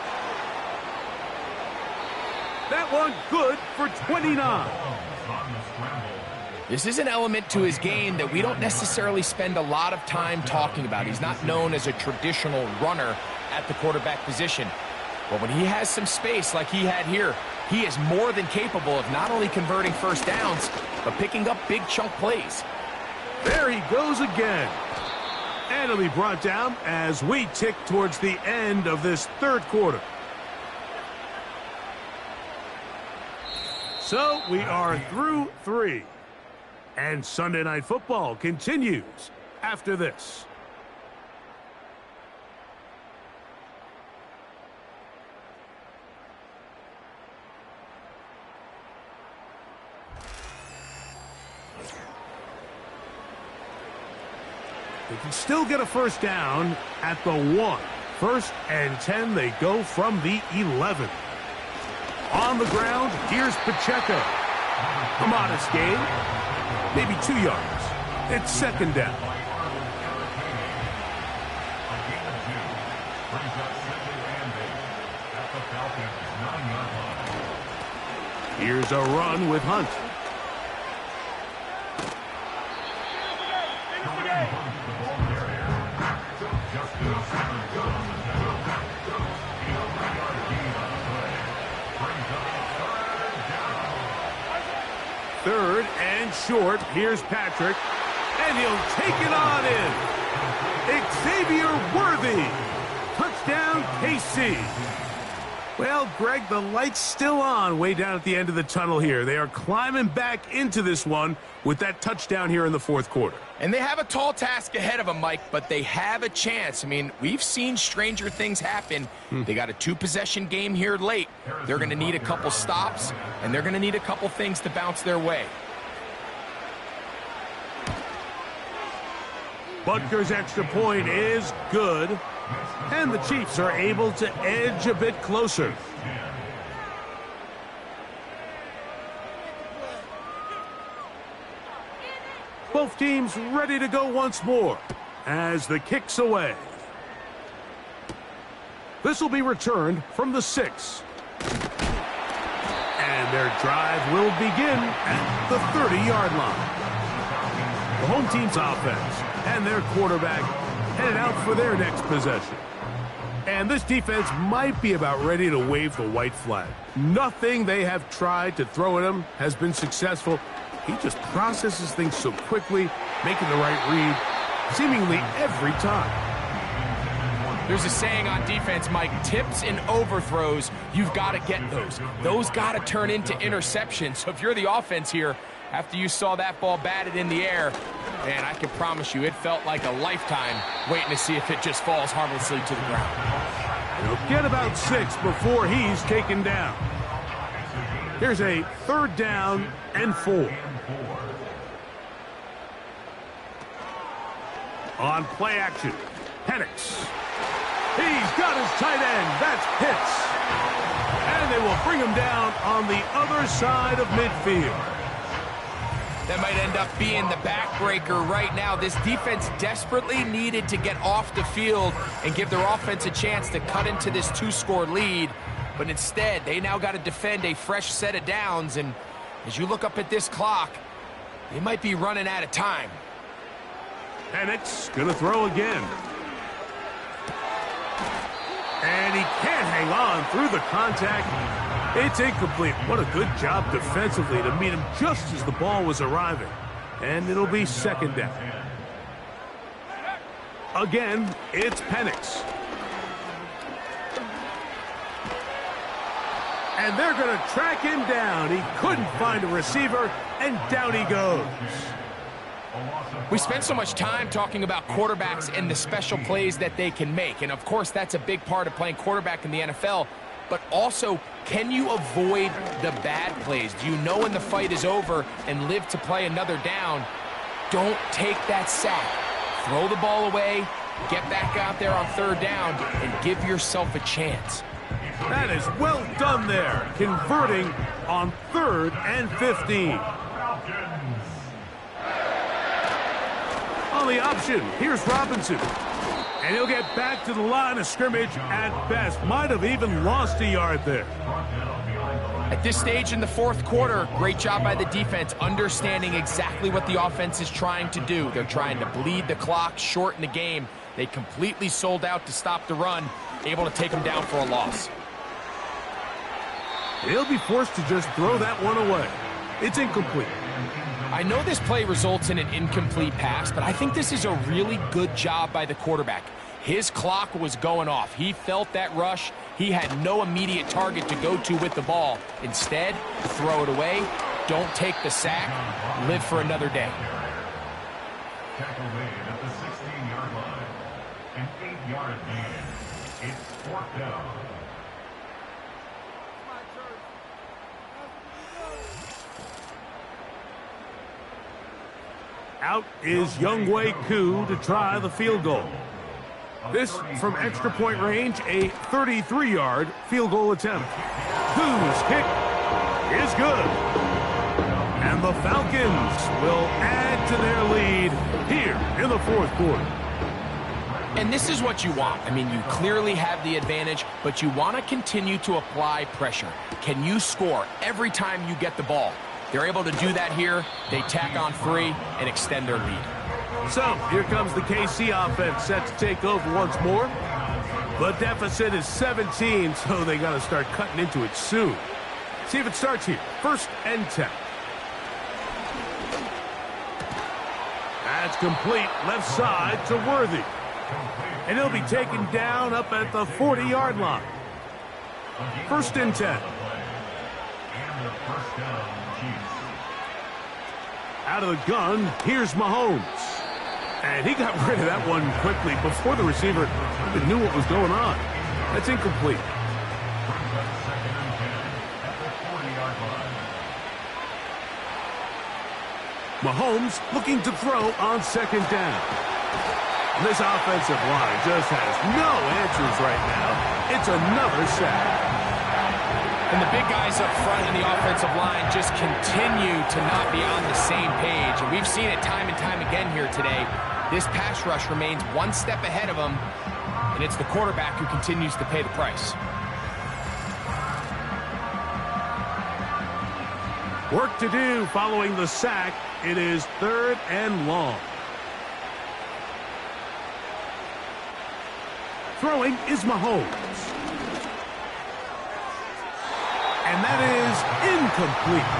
That one good for 29. This is an element to his game that we don't necessarily spend a lot of time talking about. He's not known as a traditional runner at the quarterback position. But when he has some space like he had here, he is more than capable of not only converting 1st downs, but picking up big chunk plays. There he goes again. And he'll be brought down as we tick towards the end of this 3rd quarter. So we are through 3. And Sunday Night Football continues after this. They can still get a 1st down at the 1. 1st and 10, they go from the 11. On the ground, here's Pacheco. A modest gain, maybe 2 yards. It's 2nd down. Here's a run with Hunt. Third and short. Here's Patrick. And he'll take it on in. Xavier Worthy. Touchdown, KC. Well, Greg, the light's still on way down at the end of the tunnel here. They are climbing back into this one with that touchdown here in the 4th quarter. And they have a tall task ahead of them, Mike, but they have a chance. I mean, we've seen stranger things happen. They got a 2-possession game here late. They're going to need a couple stops, and they're going to need a couple things to bounce their way. Butker's extra point is good, and the Chiefs are able to edge a bit closer. Both teams ready to go once more as the kick's away. This will be returned from the 6. And their drive will begin at the 30-yard line. The home team's offense and their quarterback headed out for their next possession. And And this defense might be about ready to wave the white flag. Nothing they have tried to throw at him has been successful. He just processes things so quickly, making the right read, seemingly every time. There's a saying on defense, Mike, tips and overthrows, you've got to get those. Those got to turn into interceptions. So if you're the offense here, after you saw that ball batted in the air, man, I can promise you it felt like a lifetime waiting to see if it just falls harmlessly to the ground. He'll get about 6 before he's taken down. Here's a 3rd down and 4. On play action, Penix. He's got his tight end. That's Pitts. And they will bring him down on the other side of midfield. That might end up being the backbreaker right now. This defense desperately needed to get off the field and give their offense a chance to cut into this 2-score lead. But instead, they now got to defend a fresh set of downs. And as you look up at this clock, they might be running out of time. Penix going to throw again. And he can't hang on through the contact. It's incomplete. What a good job defensively to meet him just as the ball was arriving. And it'll be 2nd down. Again, it's Penix. And they're going to track him down. He couldn't find a receiver, and down he goes. We spent so much time talking about quarterbacks and the special plays that they can make. And, of course, that's a big part of playing quarterback in the NFL. But also, can you avoid the bad plays? Do you know when the fight is over and live to play another down? Don't take that sack. Throw the ball away, get back out there on 3rd down, and give yourself a chance. That is well done there, converting on 3rd and 15. On the option, here's Robinson. And he'll get back to the line of scrimmage at best. Might have even lost a yard there. At this stage in the 4th quarter, great job by the defense, understanding exactly what the offense is trying to do. They're trying to bleed the clock, shorten the game. They completely sold out to stop the run, able to take them down for a loss. He'll be forced to just throw that one away. It's incomplete. I know this play results in an incomplete pass, but I think this is a really good job by the quarterback. His clock was going off. He felt that rush. He had no immediate target to go to with the ball. Instead, throw it away. Don't take the sack. Live for another day. Tackle made at the 16-yard line. An 8-yard gain. It's 4th down. Out is Younghoe Koo to try the field goal. This from extra point range, a 33-yard field goal attempt. Koo's kick is good. And the Falcons will add to their lead here in the 4th quarter. And this is what you want. I mean, you clearly have the advantage, but you want to continue to apply pressure. Can you score every time you get the ball? They're able to do that here. They tack on 3 and extend their lead. So, here comes the KC offense set to take over once more. The deficit is 17, so they got to start cutting into it soon. See if it starts here. 1st and 10. That's complete left side to Worthy. And he'll be taken down up at the 40-yard line. 1st and 10. And the 1st down, Chiefs. Out of the gun, here's Mahomes. And he got rid of that one quickly before the receiver even knew what was going on. That's incomplete. 2nd and 10 at the 40-yard line. Mahomes looking to throw on 2nd down. This offensive line just has no answers right now. It's another sack. And the big guys up front in the offensive line just continue to not be on the same page. And we've seen it time and time again here today. This pass rush remains one step ahead of them, and it's the quarterback who continues to pay the price. Work to do following the sack. It is 3rd and long. Throwing is Mahomes. And that is incomplete.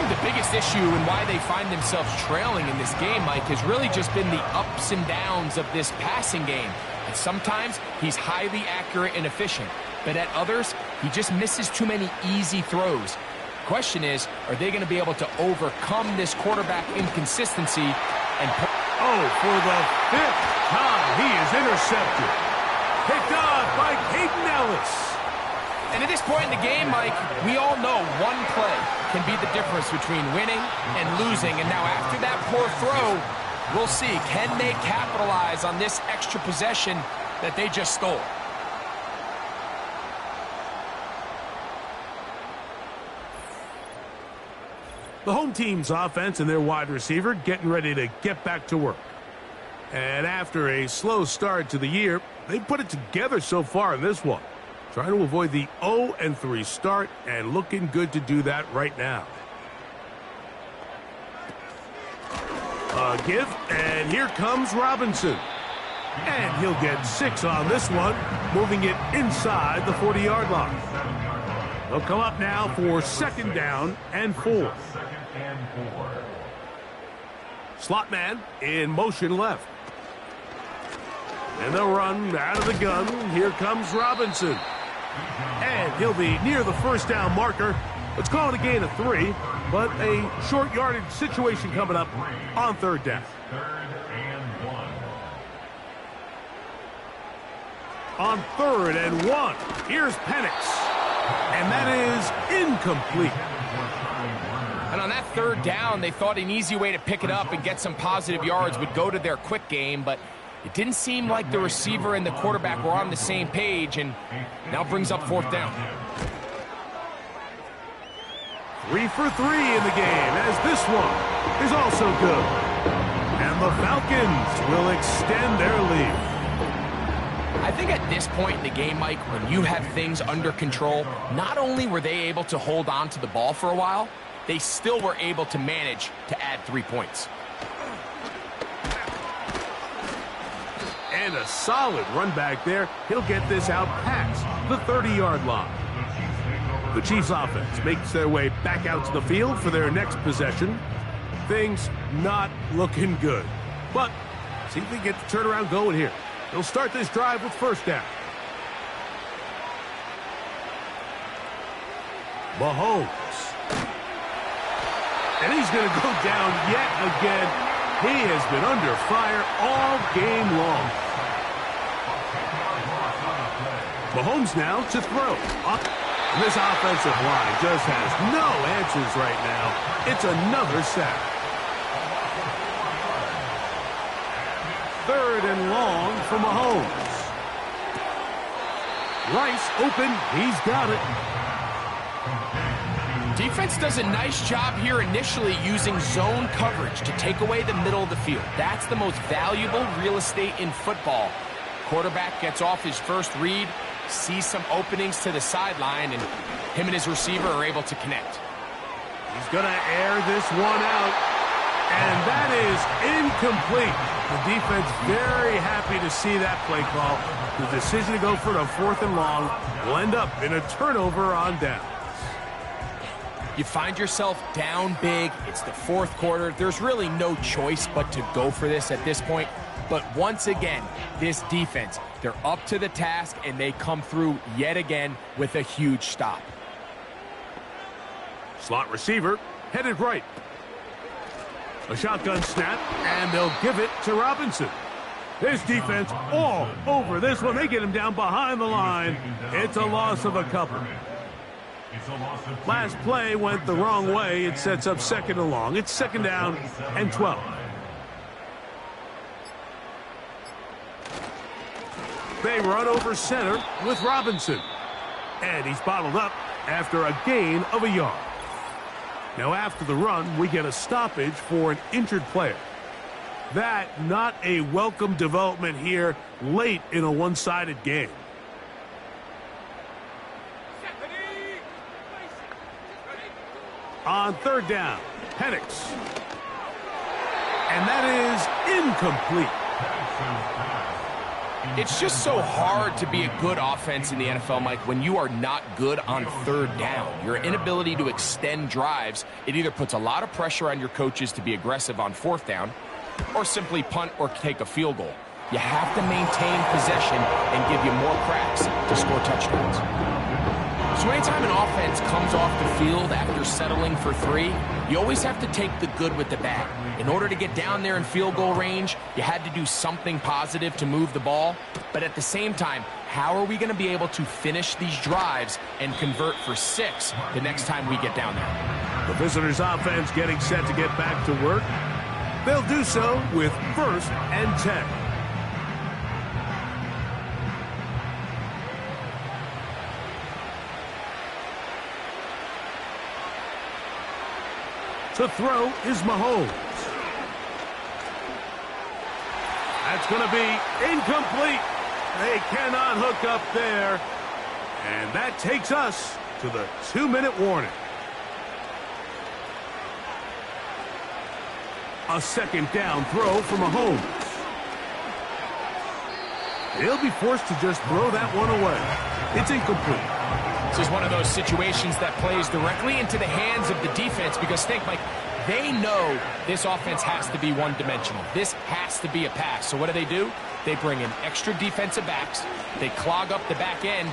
The biggest issue and why they find themselves trailing in this game, Mike, has really just been the ups and downs of this passing game. And sometimes he's highly accurate and efficient, but at others, he just misses too many easy throws. The question is, are they going to be able to overcome this quarterback inconsistency and... Oh, for the 5th time, he is intercepted. Picked off by Peyton Ellis. And at this point in the game, Mike, we all know one play can be the difference between winning and losing. And now after that poor throw, we'll see, can they capitalize on this extra possession that they just stole? The home team's offense and their wide receiver getting ready to get back to work. And after a slow start to the year, they put it together so far in this one. Trying to avoid the 0-3 start and looking good to do that right now. A give, and here comes Robinson. And he'll get 6 on this one, moving it inside the 40-yard line. They'll come up now for 2nd down and 4. Slot man in motion left. And they'll run out of the gun. Here comes Robinson. And he'll be near the 1st down marker. Let's call it a gain of 3, but a short yardage situation coming up on 3rd down. 3rd and 1. On 3rd and 1, here's Penix. And that is incomplete. And on that 3rd down, they thought an easy way to pick it up and get some positive yards would go to their quick game, but it didn't seem like the receiver and the quarterback were on the same page, and now brings up 4th down. 3 for 3 in the game, as this one is also good. And the Falcons will extend their lead. I think at this point in the game, Mike, when you have things under control, not only were they able to hold on to the ball for a while, they still were able to manage to add 3 points. And a solid run back there. He'll get this out past the 30-yard line. The Chiefs offense makes their way back out to the field for their next possession. Things not looking good. But see if they get the turnaround going here. They'll start this drive with 1st down. Mahomes. And he's going to go down yet again. He has been under fire all game long. Mahomes now to throw. And this offensive line just has no answers right now. It's another sack. 3rd and long for Mahomes. Rice open. He's got it. Defense does a nice job here initially using zone coverage to take away the middle of the field. That's the most valuable real estate in football. Quarterback gets off his first read, sees some openings to the sideline, and him and his receiver are able to connect. He's going to air this one out, and that is incomplete. The defense very happy to see that play call. The decision to go for the 4th and long will end up in a turnover on down. You find yourself down big. It's the 4th quarter. There's really no choice but to go for this at this point. But once again, this defense, they're up to the task, and they come through yet again with a huge stop. Slot receiver headed right. A shotgun snap, and they'll give it to Robinson. This defense all over this one. They get him down behind the line. It's a loss of a couple. Last play went the wrong way. It sets up 2nd and long. It's 2nd down and 12. They run over center with Robinson. And he's bottled up after a gain of a yard. Now after the run, we get a stoppage for an injured player. That not a welcome development here late in a one-sided game. On 3rd down, Penix. And that is incomplete. It's just so hard to be a good offense in the NFL, Mike, when you are not good on third down. Your inability to extend drives, it either puts a lot of pressure on your coaches to be aggressive on fourth down or simply punt or take a field goal. You have to maintain possession and give you more cracks to score touchdowns. So anytime an offense comes off the field after settling for three, you always have to take the good with the bad. In order to get down there in field goal range, you had to do something positive to move the ball. But at the same time, how are we going to be able to finish these drives and convert for 6 the next time we get down there? The visitors' offense getting set to get back to work. They'll do so with 1st and 10. To throw is Mahomes. That's going to be incomplete. They cannot hook up there. And that takes us to the 2-minute warning. A 2nd down throw for Mahomes. He'll be forced to just throw that one away. It's incomplete. This is one of those situations that plays directly into the hands of the defense because think, Mike, they know this offense has to be one-dimensional. This has to be a pass. So what do? They bring in extra defensive backs. They clog up the back end.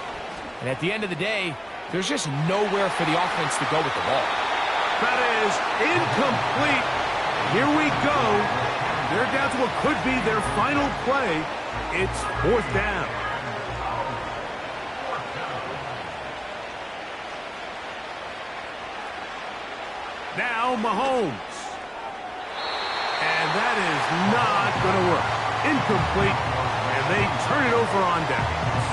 And at the end of the day, there's just nowhere for the offense to go with the ball. That is incomplete. Here we go. They're down to what could be their final play. It's 4th down. Now Mahomes. And that is not going to work. Incomplete. And they turn it over on downs.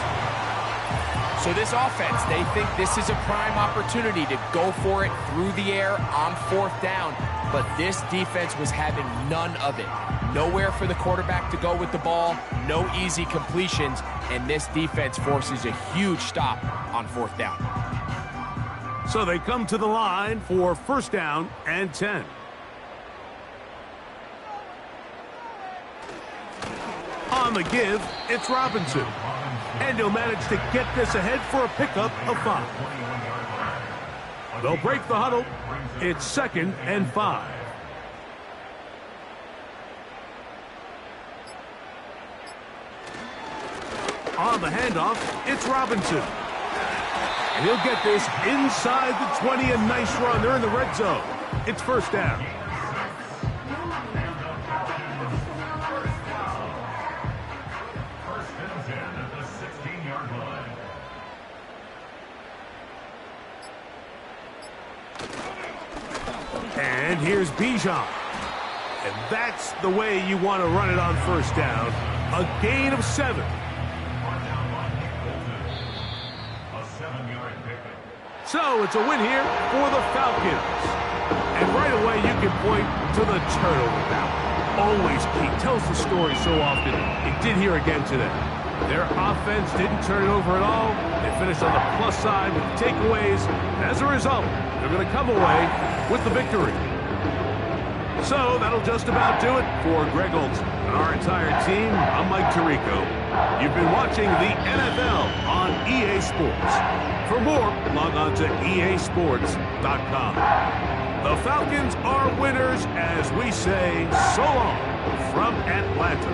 So this offense, they think this is a prime opportunity to go for it through the air on 4th down. But this defense was having none of it. Nowhere for the quarterback to go with the ball. No easy completions. And this defense forces a huge stop on 4th down. So they come to the line for 1st down and 10. On the give, it's Robinson. And he'll manage to get this ahead for a pickup of 5. They'll break the huddle. It's 2nd and 5. On the handoff, it's Robinson. And he'll get this inside the 20, a nice run. They're in the red zone. It's 1st down. And here's Bijan. And that's the way you want to run it on 1st down. A gain of 7. So it's a win here for the Falcons. And right away you can point to the turnover battle. Always key. Tells the story so often. It did here again today. Their offense didn't turn it over at all. They finished on the plus side with takeaways. As a result, they're going to come away with the victory. So that'll just about do it for Greg Olsen and our entire team. I'm Mike Tirico. You've been watching the NFL on EA Sports. For more, log on to easports.com. The Falcons are winners as we say so long from Atlanta.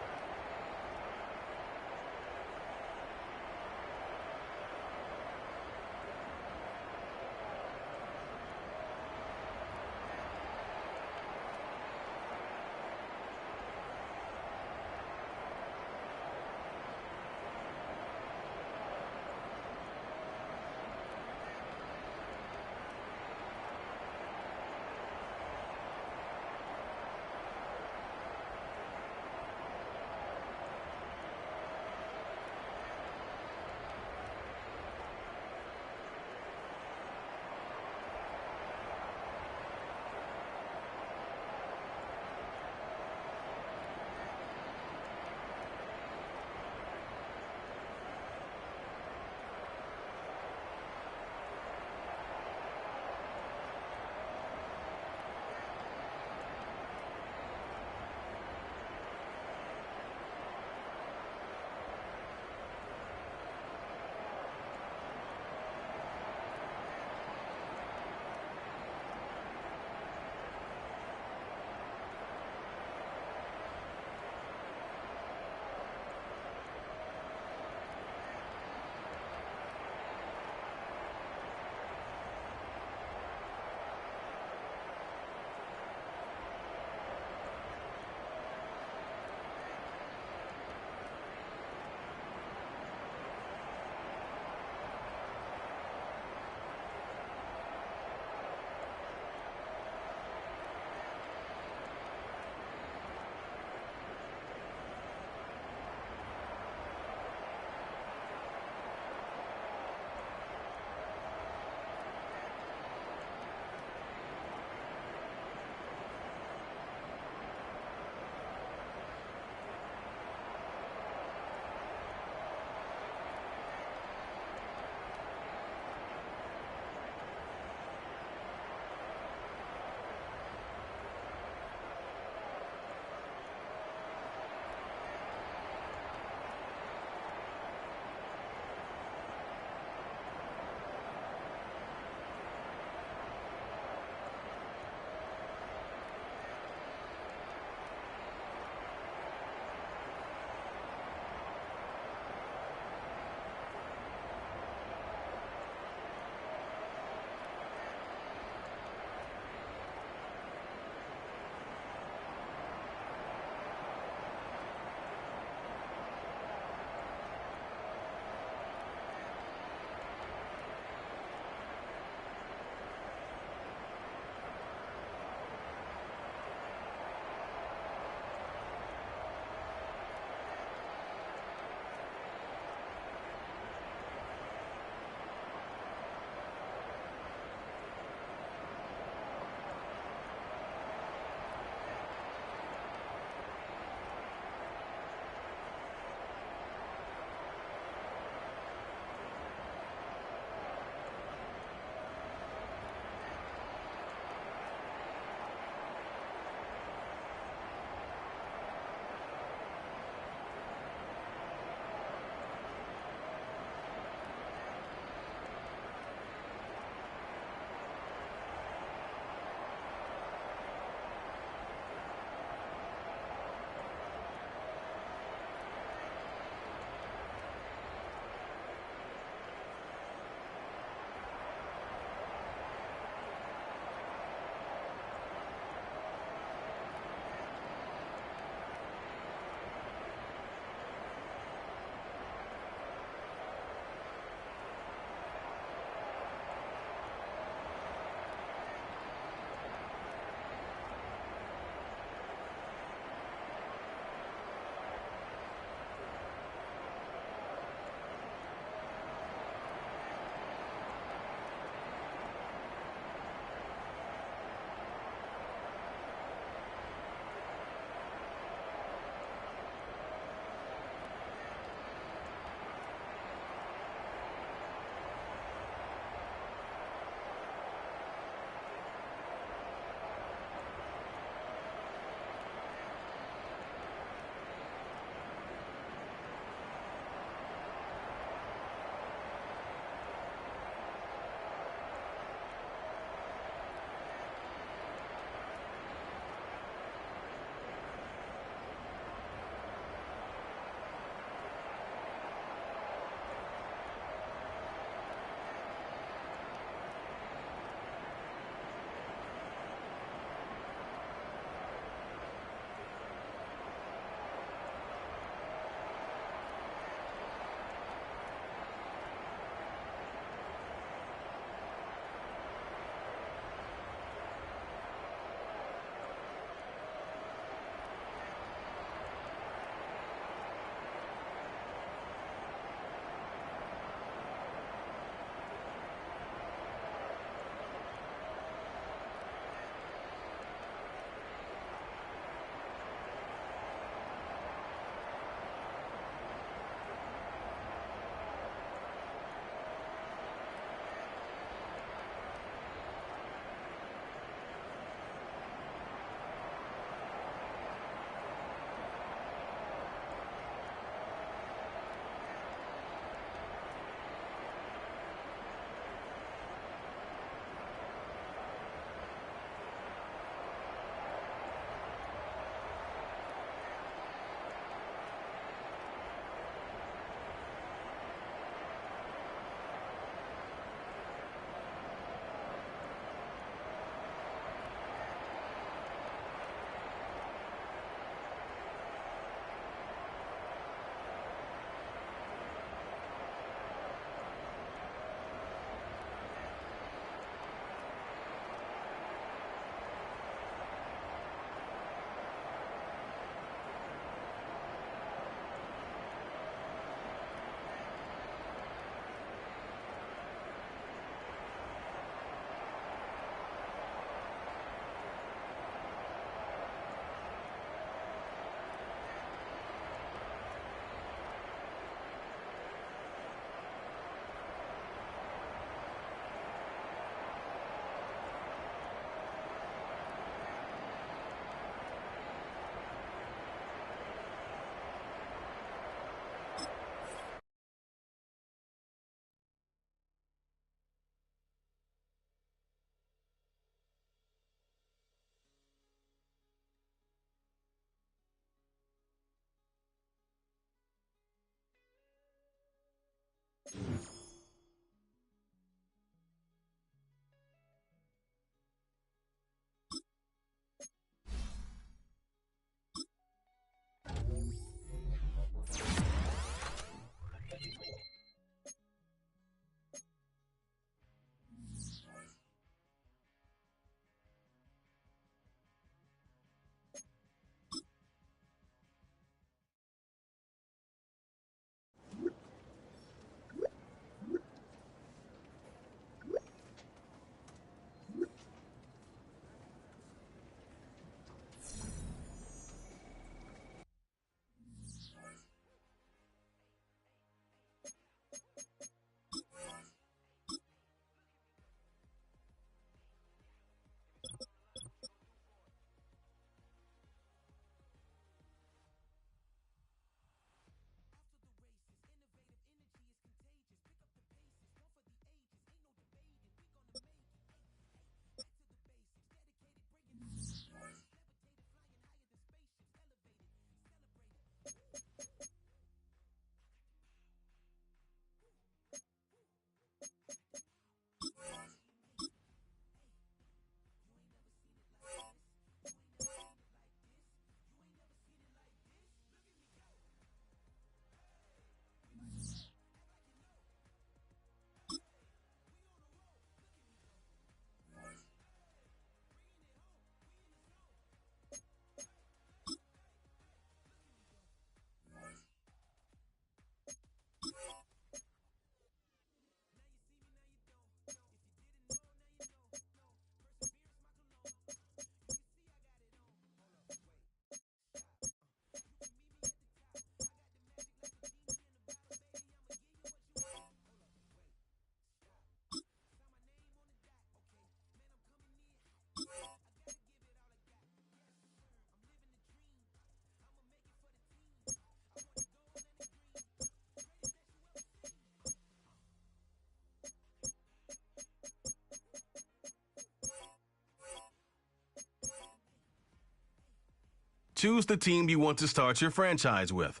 Choose the team you want to start your franchise with.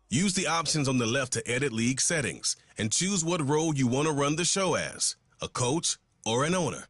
Use the options on the left to edit league settings and choose what role you want to run the show as, a coach or an owner.